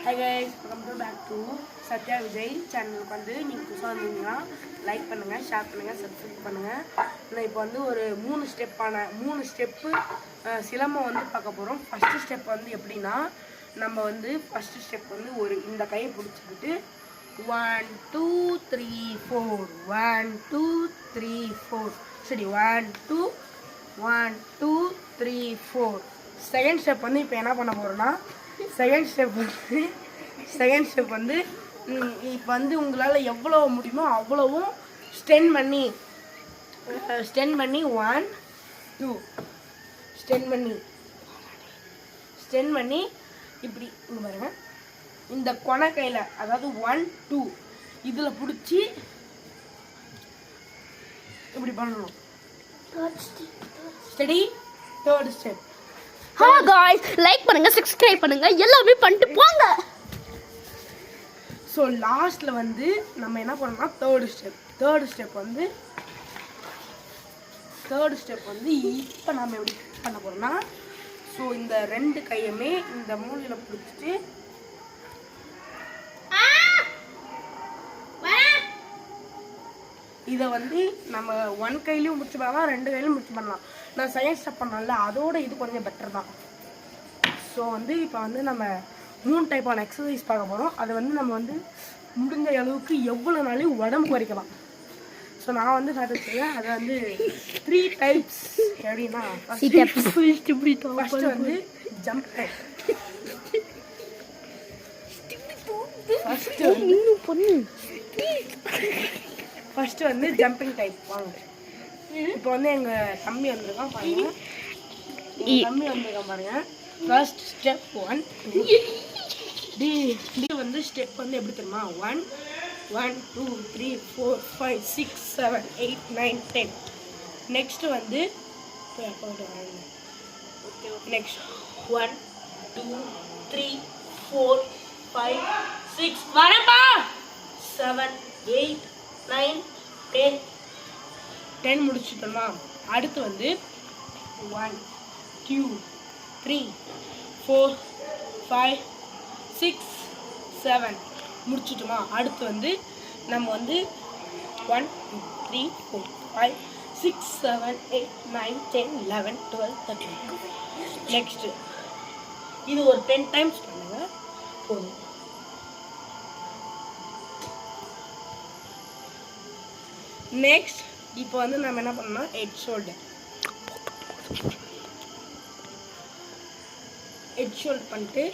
Hi guys, welcome back to Satya Vijay channel. நீங்கள் புதுசாக வந்தீங்கன்னா லைக் பண்ணுங்கள், ஷேர் பண்ணுங்கள், சப்ஸ்கிரைப் பண்ணுங்கள். நான் இப்போ ஒரு 3 ஸ்டெப்பு சிலம்பம் பார்க்க போகிறோம். ஃபஸ்ட்டு ஸ்டெப் எப்படின்னா நம்ம ஃபஸ்ட்டு ஸ்டெப் இந்த கையை பிடிச்சிக்கிட்டு 1 2 3 4 1 2 3 4 சரி 1 2 1 2 3 4. செகண்ட் ஸ்டெப் இப்போ என்ன பண்ண போகிறோன்னா செகண்ட் ஸ்டெப் இப்போ உங்களால் எவ்வளோ முடியுமோ அவ்வளவும் ஸ்டென் பண்ணி 1 2 ஸ்டென் பண்ணி இப்படி இங்கே பாருங்க, இந்த கொனை கையில் அதாவது 1 2 இதில் பிடிச்சி இப்படி பண்ணணும். Study third step. Hello guys, like பண்ணுங்க, சப்ஸ்கிரைப் பண்ணுங்க, எல்லாமே பண்ணிட்டு போங்க. ஸோ லாஸ்ட்டில் நம்ம என்ன பண்ணோம்னா தேர்ட் ஸ்டெப் இப்போ நம்ம எப்படி பண்ண போகிறோம்னா, ஸோ இந்த 2 கையுமே இந்த மூலையில் பிடிச்சிட்டு இதை நம்ம 1 கையிலையும் முடிச்சு பண்ணலாம், 2 கையிலையும் முடிச்சு பண்ணலாம். நான் செகண்ட் ஸ்டெப் பண்ணல, அதோட இது கொஞ்சம் பெட்டர் தான். ஸோ இப்போ நம்ம 3 டைப்பான எக்ஸசைஸ் பார்க்க போகிறோம். அதை நம்ம முடிஞ்ச அளவுக்கு எவ்வளோ நாளையும் உடம்பு குறைக்கலாம். ஸோ நான் ஸ்டார்ட் செய்வேன். அதை 3 டைப்ஸ் எப்படின்னா, first jump type. First jumping type. வாங்க, இப்போ எங்கள் தம்பி வந்திருக்கான் பாருங்க. ஃபர்ஸ்ட் ஸ்டெப் 1 2 ஸ்டெப் எப்படி தெரியுமா, 1 1 2 3 4 5 6 7 8 9 10. நெக்ஸ்ட் 1 2 3 4 5 6 வரப்பா 7 8 9 10 முடிச்சுட்டோமா. அடுத்து 1 2 3 4 5 6 7 முடிச்சுட்டோமா. அடுத்து நம்ம 1 2 3 4 5 6 7 8 9 10 11 12 13. நெக்ஸ்ட் இது ஒரு 10 டைம்ஸ் பண்ணுங்க போதும். நெக்ஸ்ட் இப்போ நம்ம என்ன பண்ணோம்னா ஹெட் ஷோல்டர் பண்ணிட்டு